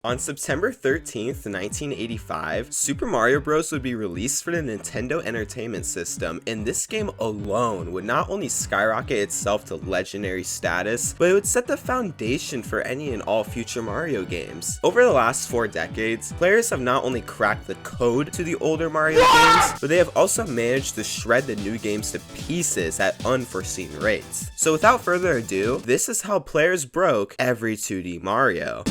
On September 13th, 1985, Super Mario Bros. Would be released for the Nintendo Entertainment System, and this game alone would not only skyrocket itself to legendary status, but it would set the foundation for any and all future Mario games. Over the last 4 decades, players have not only cracked the code to the older Mario games, but they have also managed to shred the new games to pieces at unforeseen rates. So without further ado, this is how players broke every 2D Mario.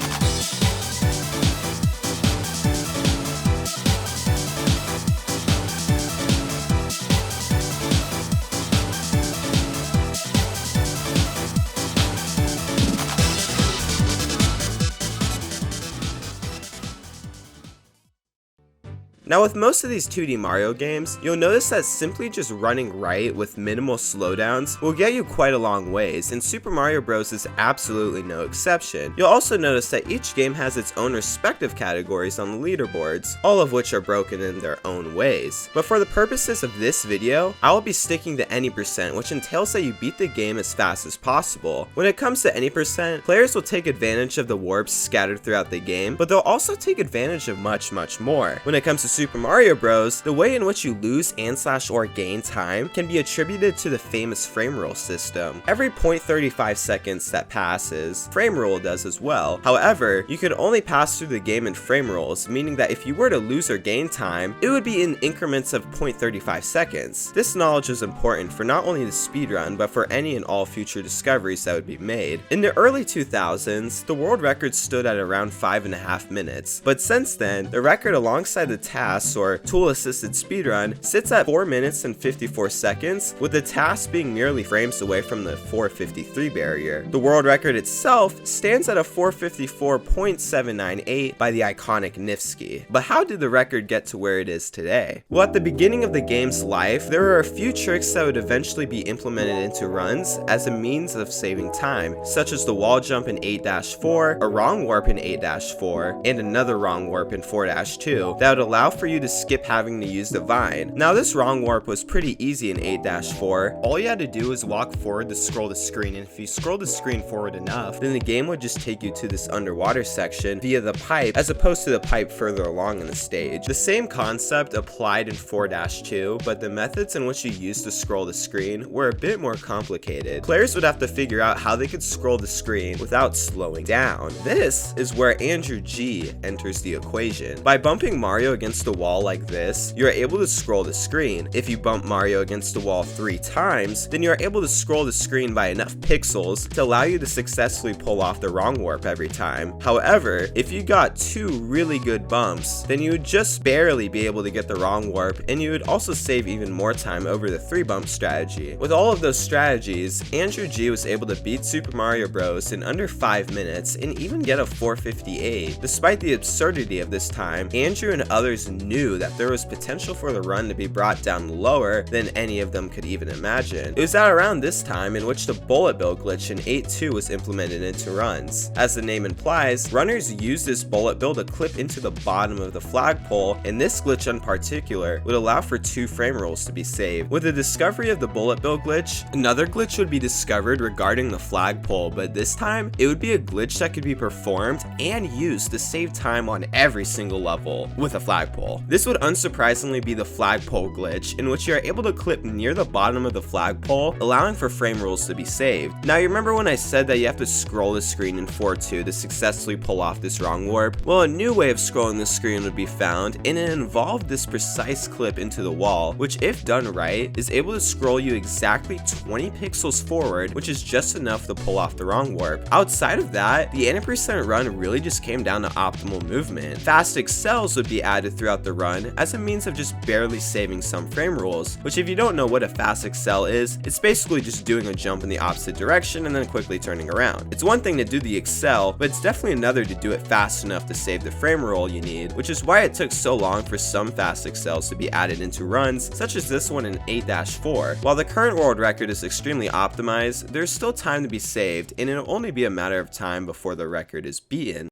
Now with most of these 2D Mario games, you'll notice that simply just running right with minimal slowdowns will get you quite a long ways, and Super Mario Bros. Is absolutely no exception. You'll also notice that each game has its own respective categories on the leaderboards, all of which are broken in their own ways. But for the purposes of this video, I will be sticking to any percent, which entails that you beat the game as fast as possible. When it comes to any percent, players will take advantage of the warps scattered throughout the game, but they'll also take advantage of much more. When it comes to Super Mario Bros., the way in which you lose and/or gain time can be attributed to the famous frame rule system. Every 0.35 seconds that passes, frame rule does as well. However, you could only pass through the game in frame rules, meaning that if you were to lose or gain time, it would be in increments of 0.35 seconds. This knowledge is important for not only the speedrun, but for any and all future discoveries that would be made. In the early 2000s, the world record stood at around 5.5 minutes, but since then, the record alongside the tasks or tool-assisted speedrun sits at 4 minutes and 54 seconds, with the task being merely frames away from the 4:53 barrier. The world record itself stands at a 4:54.798 by the iconic Nifsky. But how did the record get to where it is today? Well, at the beginning of the game's life, there were a few tricks that would eventually be implemented into runs as a means of saving time, such as the wall jump in 8-4, a wrong warp in 8-4, and another wrong warp in 4-2 that would allow for you to skip having to use the vine. Now this wrong warp was pretty easy in 8-4. All you had to do was walk forward to scroll the screen, and if you scroll the screen forward enough, then the game would just take you to this underwater section via the pipe as opposed to the pipe further along in the stage. The same concept applied in 4-2, but the methods in which you used to scroll the screen were a bit more complicated. Players would have to figure out how they could scroll the screen without slowing down. This is where Andrew G enters the equation. By bumping Mario against the wall like this, you're able to scroll the screen. If you bump Mario against the wall 3 times, then you're able to scroll the screen by enough pixels to allow you to successfully pull off the wrong warp every time. However, if you got 2 really good bumps, then you would just barely be able to get the wrong warp, and you would also save even more time over the 3 bump strategy. With all of those strategies, Andrew G was able to beat Super Mario Bros. In under 5 minutes and even get a 4:58. Despite the absurdity of this time, Andrew and others knew that there was potential for the run to be brought down lower than any of them could even imagine. It was at around this time in which the bullet bill glitch in 8.2 was implemented into runs. As the name implies, runners use this bullet bill to clip into the bottom of the flagpole, and this glitch in particular would allow for 2 frame rules to be saved. With the discovery of the bullet bill glitch, another glitch would be discovered regarding the flagpole, but this time it would be a glitch that could be performed and used to save time on every single level with a flagpole. This would unsurprisingly be the flagpole glitch, in which you are able to clip near the bottom of the flagpole, allowing for frame rules to be saved. Now you remember when I said that you have to scroll the screen in 4.2 to successfully pull off this wrong warp? Well, a new way of scrolling the screen would be found, and it involved this precise clip into the wall, which if done right, is able to scroll you exactly 20 pixels forward, which is just enough to pull off the wrong warp. Outside of that, the 80% run really just came down to optimal movement. Fast accels would be added throughout the run as a means of just barely saving some frame rules, which if you don't know what a fast accel is, it's basically just doing a jump in the opposite direction and then quickly turning around. It's one thing to do the accel, but it's definitely another to do it fast enough to save the frame rule you need, which is why it took so long for some fast accels to be added into runs, such as this one in 8-4. While the current world record is extremely optimized, there's still time to be saved, and it'll only be a matter of time before the record is beaten.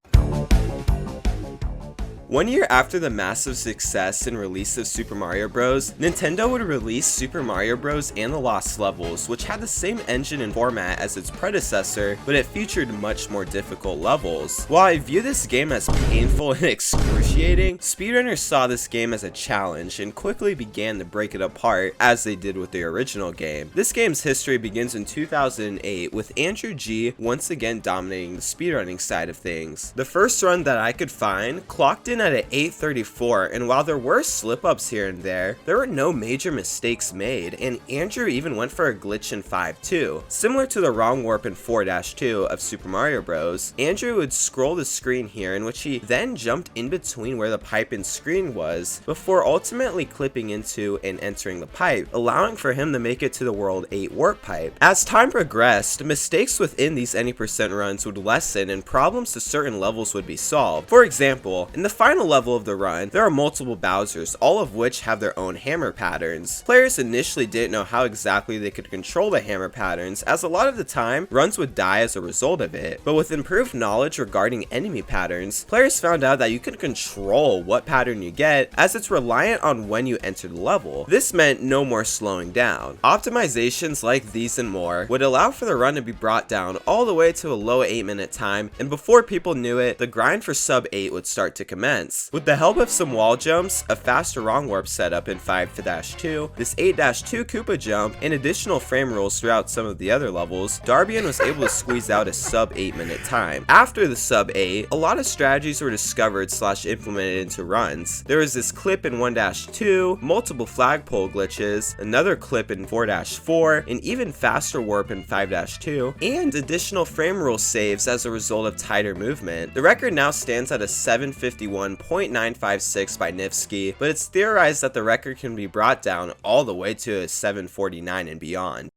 1 year after the massive success and release of Super Mario Bros., Nintendo would release Super Mario Bros. And the Lost Levels, which had the same engine and format as its predecessor, but it featured much more difficult levels. While I view this game as painful and excruciating, speedrunners saw this game as a challenge and quickly began to break it apart, as they did with the original game. This game's history begins in 2008, with Andrew G once again dominating the speedrunning side of things. The first run that I could find clocked in at an 8:34, and while there were slip-ups here and there were no major mistakes made, and Andrew even went for a glitch in 5-2. Similar to the wrong warp in 4-2 of Super Mario Bros., Andrew would scroll the screen here, in which he then jumped in between where the pipe and screen was, before ultimately clipping into and entering the pipe, allowing for him to make it to the World 8 warp pipe. As time progressed, mistakes within these any percent runs would lessen and problems to certain levels would be solved. For example, in the final level of the run, there are multiple Bowsers, all of which have their own hammer patterns. Players initially didn't know how exactly they could control the hammer patterns, as a lot of the time, runs would die as a result of it. But with improved knowledge regarding enemy patterns, players found out that you could control what pattern you get, as it's reliant on when you enter the level. This meant no more slowing down. Optimizations like these and more would allow for the run to be brought down all the way to a low 8-minute time, and before people knew it, the grind for sub 8 would start to commence. With the help of some wall jumps, a faster wrong warp setup in 5-2, this 8-2 Koopa jump, and additional frame rules throughout some of the other levels, Darbian was able to squeeze out a sub 8-minute time. After the sub 8, a lot of strategies were discovered / implemented into runs. There was this clip in 1-2, multiple flagpole glitches, another clip in 4-4, and even faster warp in 5-2, and additional frame rule saves as a result of tighter movement. The record now stands at a 751.956 by Nifsky, but it's theorized that the record can be brought down all the way to a 749 and beyond.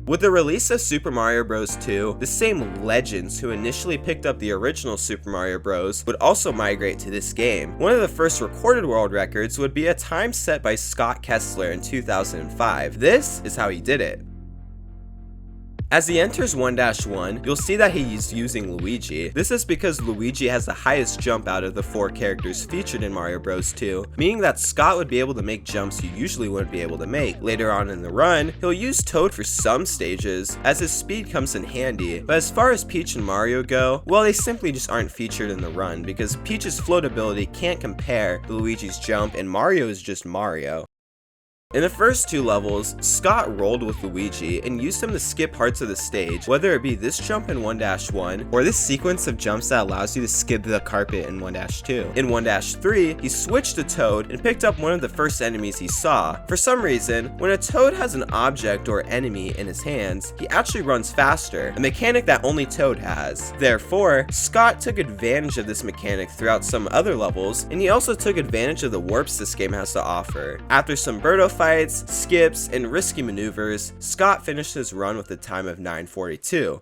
With the release of Super Mario Bros. 2, the same legends who initially picked up the original Super Mario Bros. Would also migrate to this game. One of the first recorded world records would be a time set by Scott Kessler in 2005. This is how he did it. As he enters 1-1, you'll see that he's using Luigi. This is because Luigi has the highest jump out of the 4 characters featured in Mario Bros. 2, meaning that Scott would be able to make jumps you usually wouldn't be able to make. Later on in the run, he'll use Toad for some stages, as his speed comes in handy, but as far as Peach and Mario go, well, they simply just aren't featured in the run, because Peach's floatability can't compare to Luigi's jump, and Mario is just Mario. In the first 2 levels, Scott rolled with Luigi and used him to skip parts of the stage, whether it be this jump in 1-1 or this sequence of jumps that allows you to skip the carpet in 1-2. In 1-3, he switched to Toad and picked up one of the first enemies he saw. For some reason, when a Toad has an object or enemy in his hands, he actually runs faster, a mechanic that only Toad has. Therefore, Scott took advantage of this mechanic throughout some other levels, and he also took advantage of the warps this game has to offer. After some Birdo fights, skips, and risky maneuvers, Scott finished his run with a time of 9:42.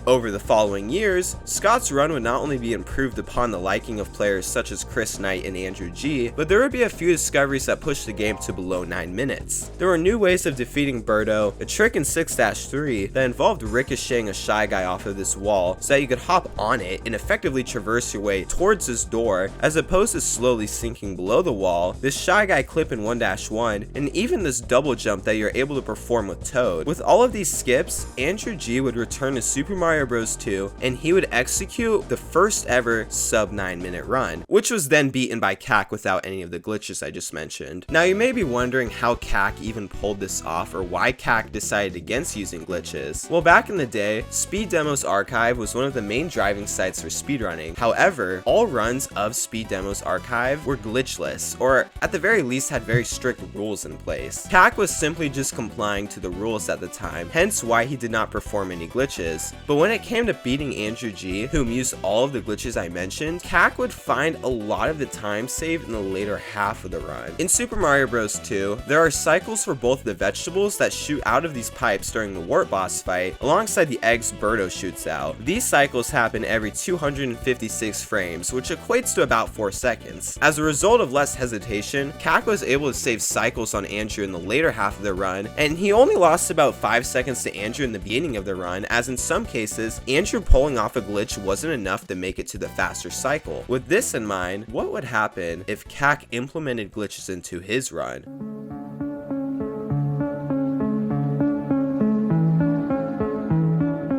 Over the following years, Scott's run would not only be improved upon the liking of players such as Chris Knight and Andrew G, but there would be a few discoveries that pushed the game to below 9 minutes. There were new ways of defeating Birdo, a trick in 6-3 that involved ricocheting a Shy Guy off of this wall so that you could hop on it and effectively traverse your way towards this door, as opposed to slowly sinking below the wall, this Shy Guy clip in 1-1, and even this double jump that you're able to perform with Toad. With all of these skips, Andrew G would return to Super Mario Bros. 2, and he would execute the first ever sub 9-minute run, which was then beaten by CAC without any of the glitches I just mentioned. Now you may be wondering how CAC even pulled this off, or why CAC decided against using glitches. Well, back in the day, Speed Demos Archive was one of the main driving sites for speedrunning. However, all runs of Speed Demos Archive were glitchless, or at the very least had very strict rules in place. CAC was simply just complying to the rules at the time, hence why he did not perform any glitches. But when it came to beating Andrew G, whom used all of the glitches I mentioned, CAC would find a lot of the time saved in the later half of the run. In Super Mario Bros. 2, there are cycles for both the vegetables that shoot out of these pipes during the warp boss fight, alongside the eggs Birdo shoots out. These cycles happen every 256 frames, which equates to about 4 seconds. As a result of less hesitation, CAC was able to save cycles on Andrew in the later half of the run, and he only lost about 5 seconds to Andrew in the beginning of the run, as in some cases cases, Andrew pulling off a glitch wasn't enough to make it to the faster cycle. With this in mind, what would happen if CAC implemented glitches into his run?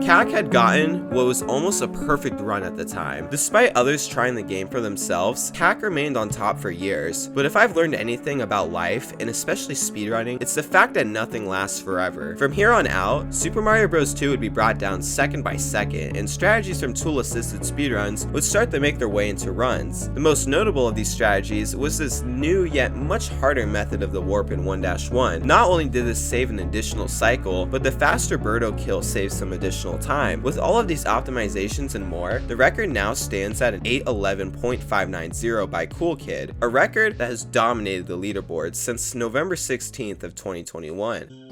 CAC had gotten what was almost a perfect run at the time. Despite others trying the game for themselves, CAC remained on top for years. But if I've learned anything about life, and especially speedrunning, it's the fact that nothing lasts forever. From here on out, Super Mario Bros. 2 would be brought down second by second, and strategies from tool-assisted speedruns would start to make their way into runs. The most notable of these strategies was this new yet much harder method of the warp in 1-1. Not only did this save an additional cycle, but the faster Birdo kill saves some additional time. With all of these optimizations and more, the record now stands at an 811.590 by Cool Kid, a record that has dominated the leaderboard since November 16th of 2021.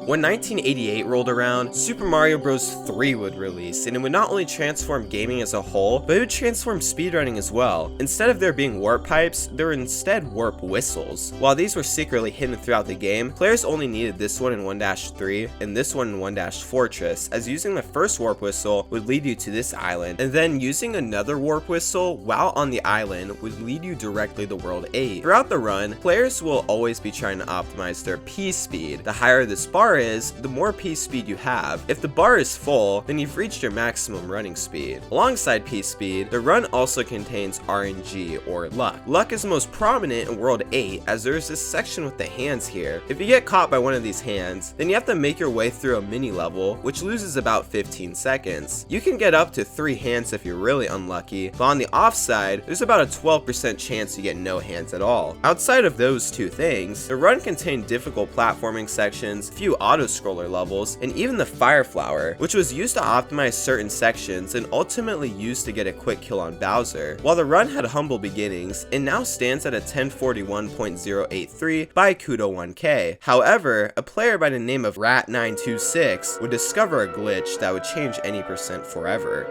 When 1988 rolled around, Super Mario Bros. 3 would release, and it would not only transform gaming as a whole, but it would transform speedrunning as well. Instead of there being warp pipes, there were instead warp whistles. While these were secretly hidden throughout the game, players only needed this one in 1-3 and this one in 1-Fortress, as using the first warp whistle would lead you to this island, and then using another warp whistle while on the island would lead you directly to World 8. Throughout the run, players will always be trying to optimize their P speed. The higher this bar is, the more P speed you have. If the bar is full, then you've reached your maximum running speed. Alongside P speed, the run also contains RNG or luck. Luck is most prominent in World 8, as there is this section with the hands here. If you get caught by one of these hands, then you have to make your way through a mini level, which loses about 15 seconds. You can get up to 3 hands if you're really unlucky, but on the off side, there's about a 12% chance you get no hands at all. Outside of those two things, the run contained difficult platforming sections, few auto-scroller levels, and even the Fire Flower, which was used to optimize certain sections and ultimately used to get a quick kill on Bowser. While the run had humble beginnings, it now stands at a 1041.083 by Kudo1K. However, a player by the name of Rat926 would discover a glitch that would change any percent forever.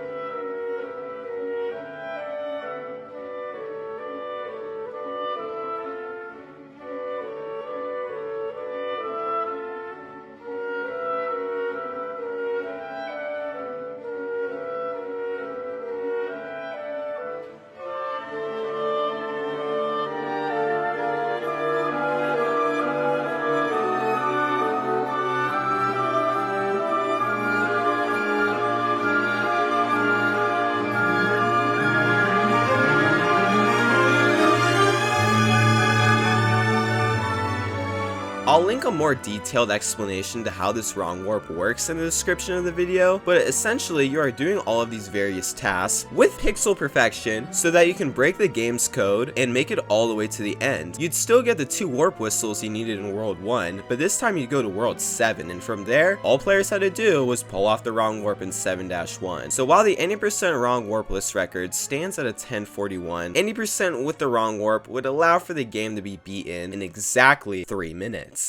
I'll link a more detailed explanation to how this wrong warp works in the description of the video, but essentially you are doing all of these various tasks with pixel perfection so that you can break the game's code and make it all the way to the end. You'd still get the 2 warp whistles you needed in World 1, but this time you'd go to World 7, and from there, all players had to do was pull off the wrong warp in 7-1. So while the 80% wrong warp list record stands at a 1041, 80% with the wrong warp would allow for the game to be beaten in exactly 3 minutes.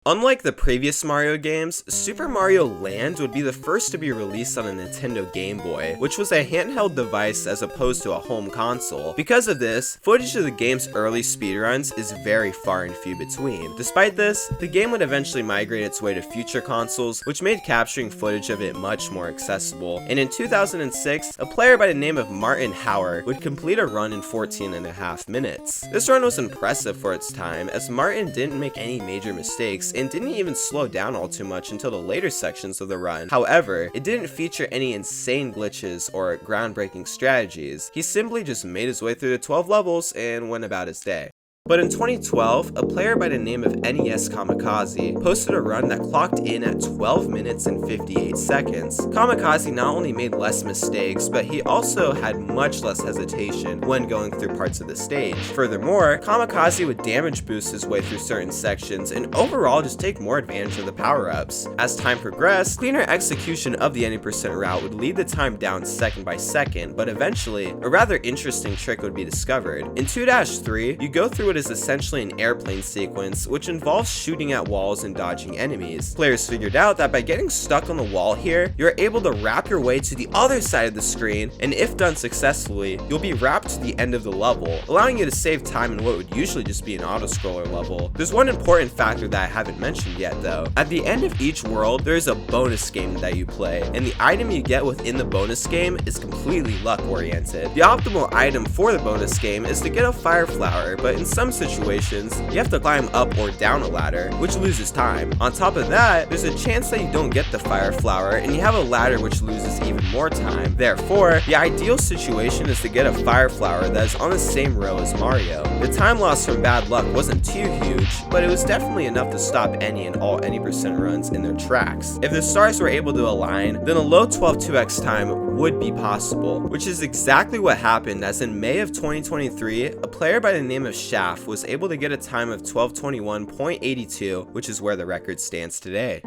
Unlike the previous Mario games, Super Mario Land would be the first to be released on a Nintendo Game Boy, which was a handheld device as opposed to a home console. Because of this, footage of the game's early speedruns is very far and few between. Despite this, the game would eventually migrate its way to future consoles, which made capturing footage of it much more accessible. And in 2006, a player by the name of Martin Hauer would complete a run in 14.5 minutes. This run was impressive for its time, as Martin didn't make any major mistakes and didn't even slow down all too much until the later sections of the run. However, it didn't feature any insane glitches or groundbreaking strategies. He simply just made his way through the 12 levels and went about his day. But in 2012, a player by the name of NES Kamikaze posted a run that clocked in at 12 minutes and 58 seconds. Kamikaze not only made less mistakes, but he also had much less hesitation when going through parts of the stage. Furthermore, Kamikaze would damage boost his way through certain sections and overall just take more advantage of the power-ups. As time progressed, cleaner execution of the 80% route would lead the time down second by second, but eventually, a rather interesting trick would be discovered. In 2-3, you go through what is essentially an airplane sequence, which involves shooting at walls and dodging enemies. Players figured out that by getting stuck on the wall here, you're able to wrap your way to the other side of the screen, and if done successfully, you'll be wrapped to the end of the level, allowing you to save time in what would usually just be an auto-scroller level. There's one important factor that I haven't mentioned yet though. At the end of each world, there is a bonus game that you play, and the item you get within the bonus game is completely luck oriented. The optimal item for the bonus game is to get a fire flower, but in some situations, you have to climb up or down a ladder, which loses time. On top of that, there's a chance that you don't get the fire flower, and you have a ladder which loses even more time. Therefore, the ideal situation is to get a fire flower that is on the same row as Mario. The time loss from bad luck wasn't too huge, but it was definitely enough to stop any and all any% runs in their tracks. If the stars were able to align, then a low 12-2x time would be possible, which is exactly what happened, as in May of 2023, a player by the name of Shaft was able to get a time of 12:21.82, which is where the record stands today.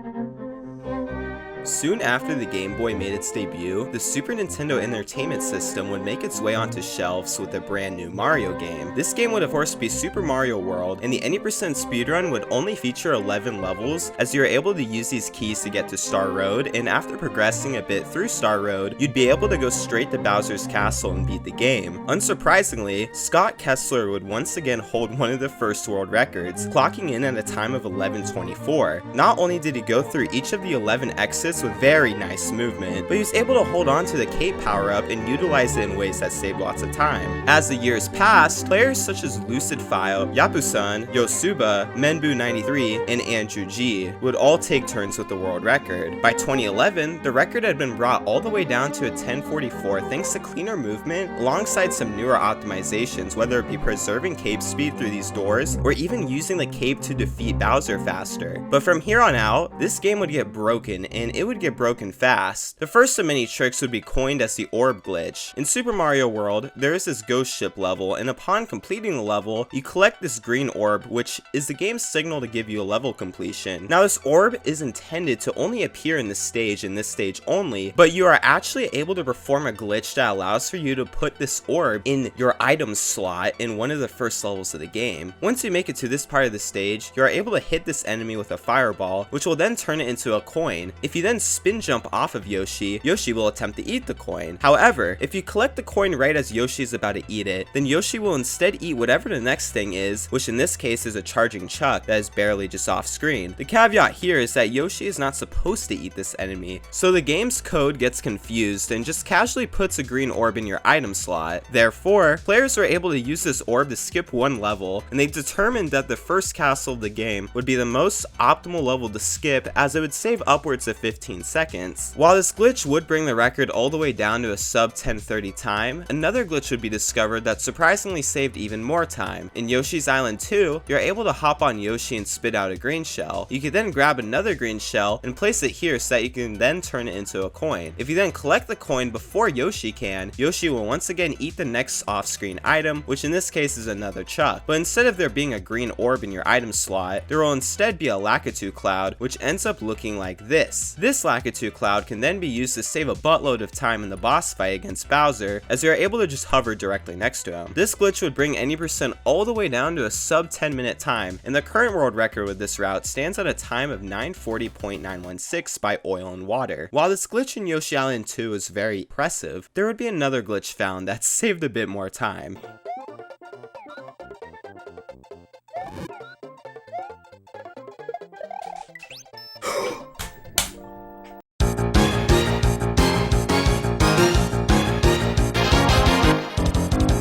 Soon after the Game Boy made its debut, the Super Nintendo Entertainment System would make its way onto shelves with a brand new Mario game. This game would of course be Super Mario World, and the any% speedrun would only feature 11 levels, as you were able to use these keys to get to Star Road, and after progressing a bit through Star Road, you'd be able to go straight to Bowser's Castle and beat the game. Unsurprisingly, Scott Kessler would once again hold one of the first world records, clocking in at a time of 11:24. Not only did he go through each of the 11 exits with very nice movement, but he was able to hold on to the cape power-up and utilize it in ways that saved lots of time. As the years passed, players such as Lucid File, Yapusan, Yosuba, Menbu93, and Andrew G would all take turns with the world record. By 2011, the record had been brought all the way down to a 10:44 thanks to cleaner movement alongside some newer optimizations, whether it be preserving cape speed through these doors or even using the cape to defeat Bowser faster. But from here on out, this game would get broken, and it would get broken fast. The first of many tricks would be coined as the orb glitch. In Super Mario World, there is this ghost ship level, and upon completing the level, you collect this green orb, which is the game's signal to give you a level completion. Now this orb is intended to only appear in this stage only, but you are actually able to perform a glitch that allows for you to put this orb in your item slot in one of the first levels of the game. Once you make it to this part of the stage, you are able to hit this enemy with a fireball, which will then turn it into a coin. If you then spin jump off of Yoshi, Yoshi will attempt to eat the coin. However, if you collect the coin right as Yoshi is about to eat it, then Yoshi will instead eat whatever the next thing is, which in this case is a charging Chuck that is barely just off screen. The caveat here is that Yoshi is not supposed to eat this enemy, so the game's code gets confused and just casually puts a green orb in your item slot. Therefore, players were able to use this orb to skip one level, and they determined that the first castle of the game would be the most optimal level to skip, as it would save upwards of 15 seconds. While this glitch would bring the record all the way down to a sub 10:30 time, another glitch would be discovered that surprisingly saved even more time. In Yoshi's Island 2, you're able to hop on Yoshi and spit out a green shell. You can then grab another green shell and place it here so that you can then turn it into a coin. If you then collect the coin before Yoshi can, Yoshi will once again eat the next off-screen item, which in this case is another Chuck. But instead of there being a green orb in your item slot, there will instead be a Lakitu cloud, which ends up looking like this. This Lakitu cloud can then be used to save a buttload of time in the boss fight against Bowser, as you are able to just hover directly next to him. This glitch would bring any% all the way down to a sub 10-minute time, and the current world record with this route stands at a time of 9:40.916 by Oil and Water. While this glitch in Yoshi Island 2 is very impressive, there would be another glitch found that saved a bit more time.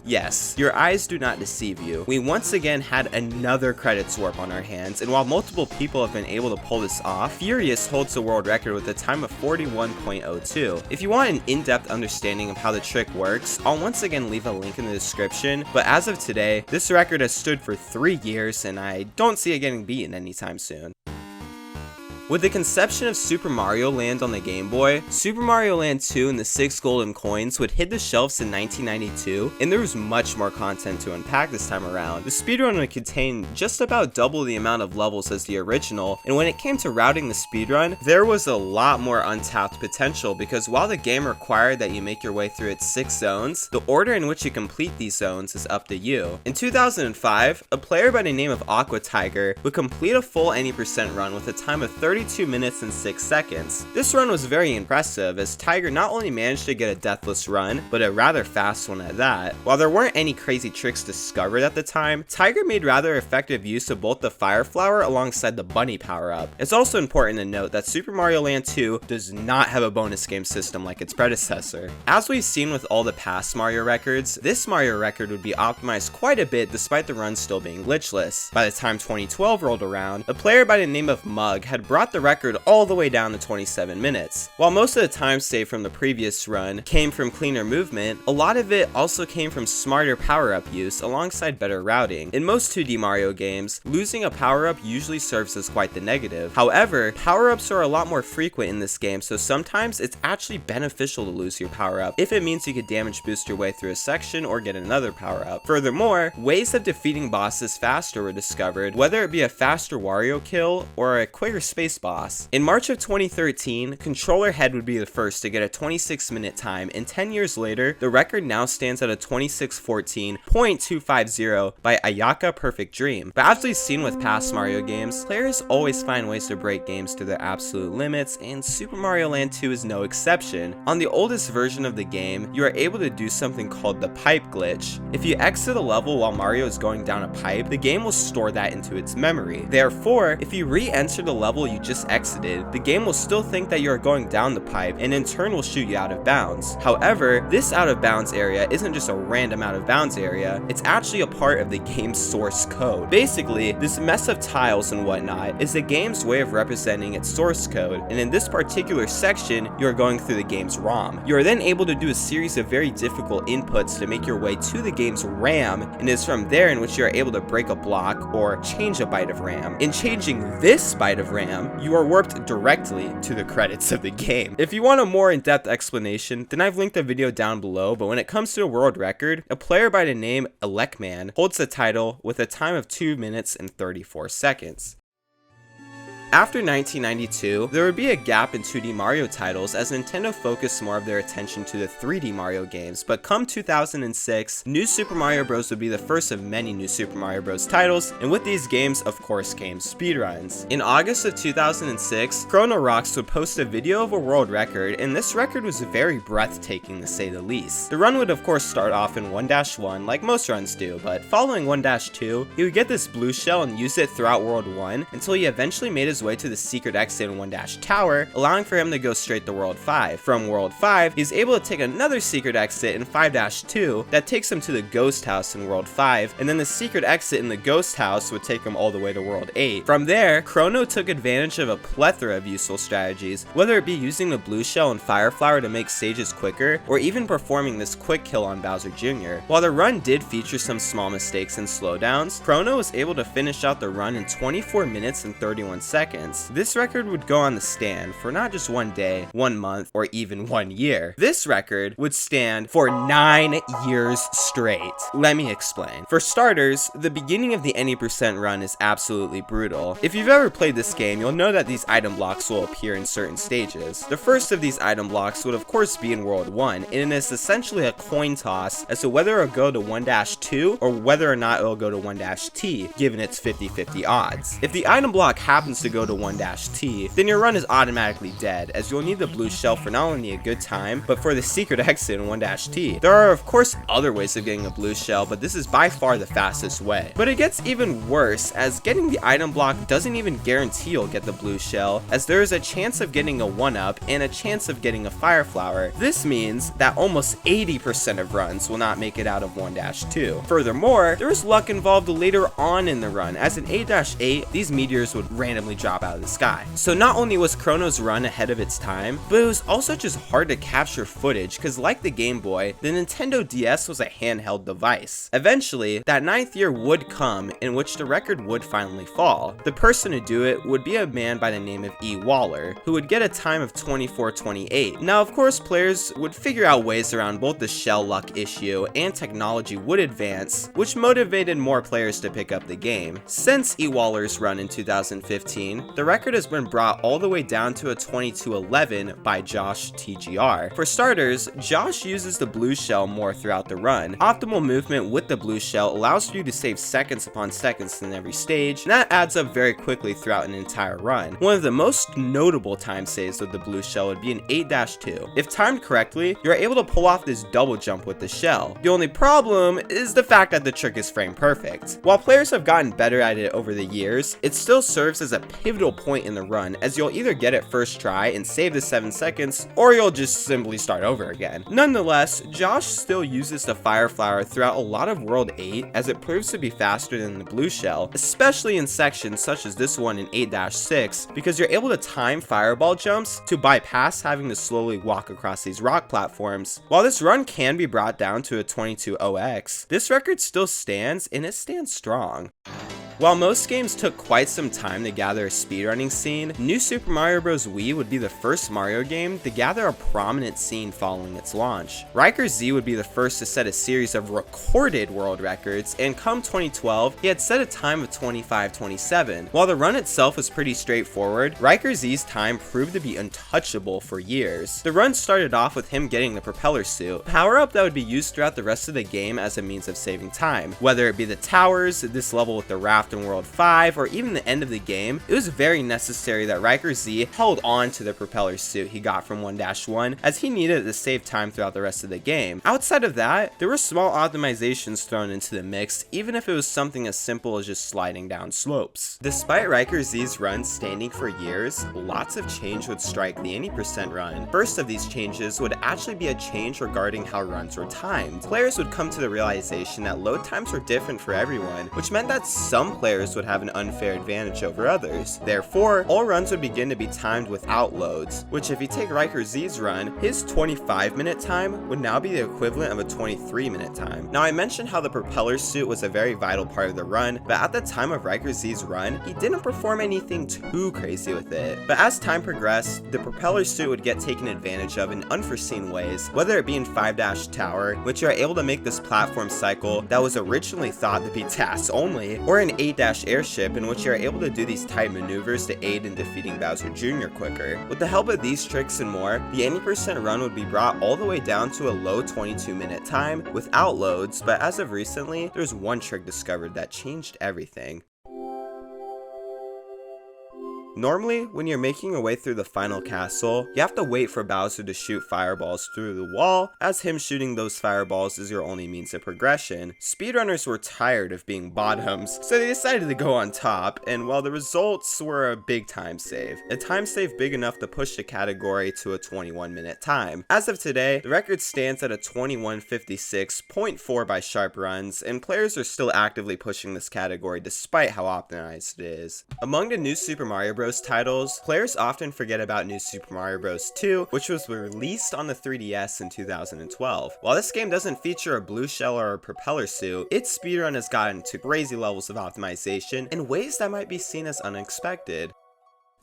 Yes, your eyes do not deceive you. We once again had another credits warp on our hands, and while multiple people have been able to pull this off, Furious holds the world record with a time of 41.02. If you want an in-depth understanding of how the trick works, I'll once again leave a link in the description, but as of today, this record has stood for 3 years, and I don't see it getting beaten anytime soon. With the conception of Super Mario Land on the Game Boy, Super Mario Land 2 and the 6 golden coins would hit the shelves in 1992, and there was much more content to unpack this time around. The speedrun would contain just about double the amount of levels as the original, and when it came to routing the speedrun, there was a lot more untapped potential because while the game required that you make your way through its 6 zones, the order in which you complete these zones is up to you. In 2005, a player by the name of Aqua Tiger would complete a full 80% run with a time of 32 minutes and 6 seconds. This run was very impressive as Tiger not only managed to get a deathless run, but a rather fast one at that. While there weren't any crazy tricks discovered at the time, Tiger made rather effective use of both the Fire Flower alongside the Bunny power-up. It's also important to note that Super Mario Land 2 does not have a bonus game system like its predecessor. As we've seen with all the past Mario records, this Mario record would be optimized quite a bit despite the run still being glitchless. By the time 2012 rolled around, a player by the name of Mug had brought the record all the way down to 27 minutes. While most of the time saved from the previous run came from cleaner movement, a lot of it also came from smarter power-up use alongside better routing. In most 2D Mario games, losing a power-up usually serves as quite the negative. However, power-ups are a lot more frequent in this game, so sometimes it's actually beneficial to lose your power-up if it means you could damage boost your way through a section or get another power-up. Furthermore, ways of defeating bosses faster were discovered, whether it be a faster Wario kill or a quicker space boss. In March of 2013, Controller Head would be the first to get a 26-minute time, and 10 years later, the record now stands at a 26:14.250 by Ayaka Perfect Dream. But as we've seen with past Mario games, players always find ways to break games to their absolute limits, and Super Mario Land 2 is no exception. On the oldest version of the game, you are able to do something called the pipe glitch. If you exit a level while Mario is going down a pipe, the game will store that into its memory. Therefore, if you re-enter the level you just exited, the game will still think that you are going down the pipe and in turn will shoot you out of bounds. However, this out of bounds area isn't just a random out of bounds area, it's actually a part of the game's source code. Basically, this mess of tiles and whatnot is the game's way of representing its source code, and in this particular section, you are going through the game's ROM. You are then able to do a series of very difficult inputs to make your way to the game's RAM, and it's from there in which you are able to break a block or change a byte of RAM. In changing this byte of RAM, you are warped directly to the credits of the game. If you want a more in-depth explanation, then I've linked a video down below, but when it comes to a world record, a player by the name Elecman holds the title with a time of 2 minutes and 34 seconds. After 1992, there would be a gap in 2D Mario titles as Nintendo focused more of their attention to the 3D Mario games, but come 2006, New Super Mario Bros. Would be the first of many New Super Mario Bros. Titles, and with these games, of course, came speedruns. In August of 2006, Chrono Rocks would post a video of a world record, and this record was very breathtaking to say the least. The run would of course start off in 1-1 like most runs do, but following 1-2, he would get this blue shell and use it throughout World 1 until he eventually made his way to the secret exit in 1-Tower, allowing for him to go straight to World 5. From World 5, he's able to take another secret exit in 5-2 that takes him to the Ghost House in World 5, and then the secret exit in the Ghost House would take him all the way to World 8. From there, Chrono took advantage of a plethora of useful strategies, whether it be using the blue shell and fire flower to make stages quicker, or even performing this quick kill on Bowser Jr. While the run did feature some small mistakes and slowdowns, Chrono was able to finish out the run in 24 minutes and 31 seconds. This record would go on the stand for not just 1 day, 1 month, or even 1 year. This record would stand for 9 years straight. Let me explain. For starters, the beginning of the 80% run is absolutely brutal. If you've ever played this game, you'll know that these item blocks will appear in certain stages. The first of these item blocks would of course be in World 1, and it is essentially a coin toss as to whether it'll go to 1-2 or whether or not it'll go to 1-T, given its 50-50 odds. If the item block happens to go to 1-T, then your run is automatically dead, as you'll need the blue shell for not only a good time, but for the secret exit in 1-T. There are of course other ways of getting a blue shell, but this is by far the fastest way. But it gets even worse, as getting the item block doesn't even guarantee you'll get the blue shell, as there is a chance of getting a 1-up and a chance of getting a fire flower. This means that almost 80% of runs will not make it out of 1-2. Furthermore, there is luck involved later on in the run, as in 8-8, these meteors would randomly drop drop out of the sky. So not only was Chrono's run ahead of its time, but it was also just hard to capture footage because like the Game Boy, the Nintendo DS was a handheld device. Eventually, that 9th year would come in which the record would finally fall. The person to do it would be a man by the name of E. Waller, who would get a time of 24:28. Now of course players would figure out ways around both the shell luck issue and technology would advance, which motivated more players to pick up the game. Since E. Waller's run in 2015, the record has been brought all the way down to a 22:11 by Josh TGR. For starters, Josh uses the blue shell more throughout the run. Optimal movement with the blue shell allows you to save seconds upon seconds in every stage, and that adds up very quickly throughout an entire run. One of the most notable time saves with the blue shell would be an 8-2. If timed correctly, you're able to pull off this double jump with the shell. The only problem is the fact that the trick is frame perfect. While players have gotten better at it over the years, it still serves as a pivotal point in the run, as you'll either get it first try and save the 7 seconds, or you'll just simply start over again. Nonetheless, Josh still uses the fire flower throughout a lot of World 8, as it proves to be faster than the blue shell, especially in sections such as this one in 8-6, because you're able to time fireball jumps to bypass having to slowly walk across these rock platforms. While this run can be brought down to a 22:0x, this record still stands, and it stands strong. While most games took quite some time to gather a speedrunning scene, New Super Mario Bros. Wii would be the first Mario game to gather a prominent scene following its launch. Riker Z would be the first to set a series of recorded world records, and come 2012, he had set a time of 25:27. While the run itself was pretty straightforward, Riker Z's time proved to be untouchable for years. The run started off with him getting the propeller suit, a power-up that would be used throughout the rest of the game as a means of saving time. Whether it be the towers, this level with the raft in World 5, or even the end of the game, it was very necessary that Riker Z held on to the propeller suit he got from 1-1, as he needed it to save time throughout the rest of the game. Outside of that, there were small optimizations thrown into the mix, even if it was something as simple as just sliding down slopes. Despite Riker Z's run standing for years, lots of change would strike the any percent run. First of these changes would actually be a change regarding how runs were timed. Players would come to the realization that load times were different for everyone, which meant that some players would have an unfair advantage over others. Therefore, all runs would begin to be timed without loads, which if you take Riker Z's run, his 25-minute time would now be the equivalent of a 23-minute time. Now I mentioned how the propeller suit was a very vital part of the run, but at the time of Riker Z's run, he didn't perform anything too crazy with it. But as time progressed, the propeller suit would get taken advantage of in unforeseen ways, whether it be in 5-Tower, which you are able to make this platform cycle that was originally thought to be tasks only, or in 8-Airship, in which you are able to do these tight maneuvers to aid in defeating Bowser Jr. quicker. With the help of these tricks and more, the any percent run would be brought all the way down to a low 22-minute time without loads, but as of recently, there's one trick discovered that changed everything. Normally, when you're making your way through the final castle, you have to wait for Bowser to shoot fireballs through the wall, as him shooting those fireballs is your only means of progression. Speedrunners were tired of being bottoms, so they decided to go on top, and while the results were a big time save, a time save big enough to push the category to a 21-minute time. As of today, the record stands at a 21:56.4 by sharp runs, and players are still actively pushing this category despite how optimized it is. Among the New Super Mario Bros. Titles, players often forget about New Super Mario Bros. 2, which was released on the 3DS in 2012. While this game doesn't feature a blue shell or a propeller suit, its speedrun has gotten to crazy levels of optimization in ways that might be seen as unexpected.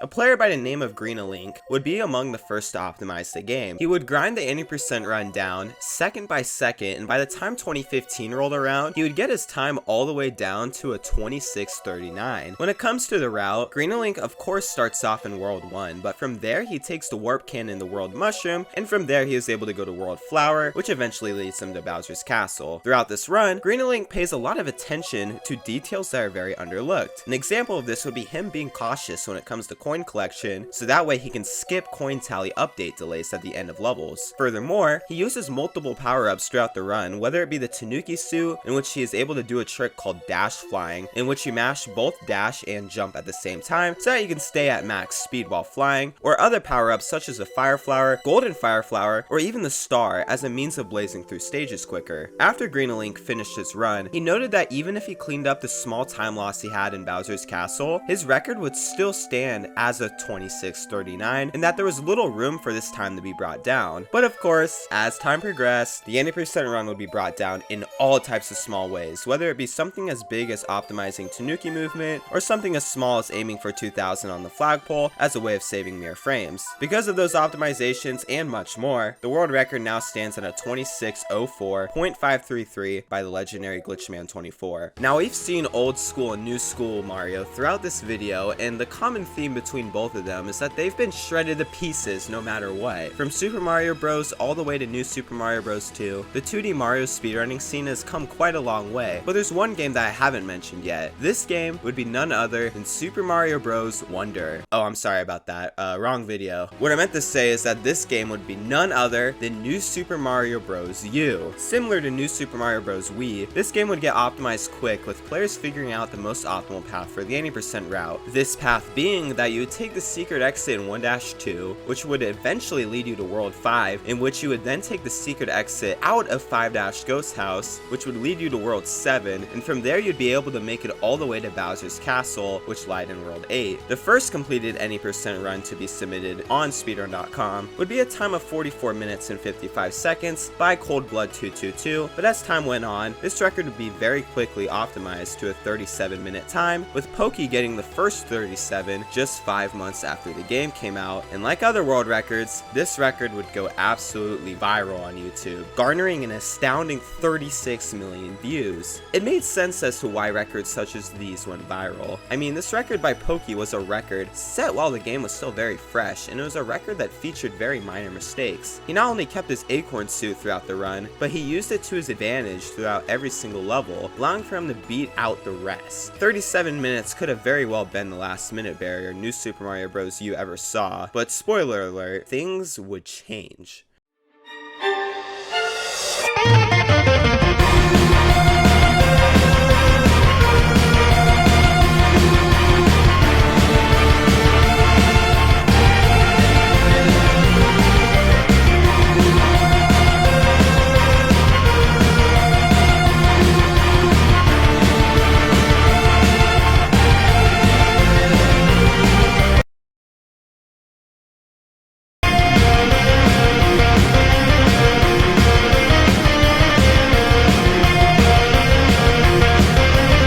A player by the name of Greenalink would be among the first to optimize the game. He would grind the any percent run down second by second, and by the time 2015 rolled around, he would get his time all the way down to a 26:39. When it comes to the route, Greenalink of course starts off in World 1, but from there he takes the Warp Cannon to World Mushroom, and from there he is able to go to World Flower, which eventually leads him to Bowser's Castle. Throughout this run, Greenalink pays a lot of attention to details that are very underlooked. An example of this would be him being cautious when it comes to coin coin collection, so that way he can skip coin tally update delays at the end of levels. Furthermore, he uses multiple power-ups throughout the run, whether it be the Tanuki suit, in which he is able to do a trick called dash flying, in which you mash both dash and jump at the same time so that you can stay at max speed while flying, or other power-ups such as the fire flower, golden fire flower, or even the star as a means of blazing through stages quicker. After Green Link finished his run, he noted that even if he cleaned up the small time loss he had in Bowser's Castle, his record would still stand as a 26:39, and that there was little room for this time to be brought down. But of course, as time progressed, the 80% run would be brought down in all types of small ways, whether it be something as big as optimizing Tanuki movement, or something as small as aiming for 2000 on the flagpole as a way of saving mere frames. Because of those optimizations and much more, the world record now stands at a 26:04.533 by the legendary Glitchman24. Now we've seen old school and new school Mario throughout this video, and the common theme between both of them is that they've been shredded to pieces no matter what. From Super Mario Bros. All the way to New Super Mario Bros. 2, the 2D Mario speedrunning scene has come quite a long way, but there's one game that I haven't mentioned yet. This game would be none other than Super Mario Bros. Wonder. Oh, I'm sorry about that, wrong video. What I meant to say is that this game would be none other than New Super Mario Bros. U. Similar to New Super Mario Bros. Wii, this game would get optimized quick with players figuring out the most optimal path for the 80% route. This path being that you would take the secret exit in 1-2, which would eventually lead you to World 5, in which you would then take the secret exit out of 5-Ghost House, which would lead you to World 7, and from there you'd be able to make it all the way to Bowser's Castle, which lied in World 8. The first completed 80% run to be submitted on speedrun.com would be a time of 44 minutes and 55 seconds by Coldblood222, but as time went on, this record would be very quickly optimized to a 37-minute time, with Pokey getting the first 37 just 5 months after the game came out, and like other world records, this record would go absolutely viral on YouTube, garnering an astounding 36 million views. It made sense as to why records such as these went viral. I mean, this record by Pokey was a record set while the game was still very fresh, and it was a record that featured very minor mistakes. He not only kept his acorn suit throughout the run, but he used it to his advantage throughout every single level, allowing for him to beat out the rest. 37 minutes could have very well been the last minute barrier New Super Mario Bros. U ever saw, but spoiler alert, things would change.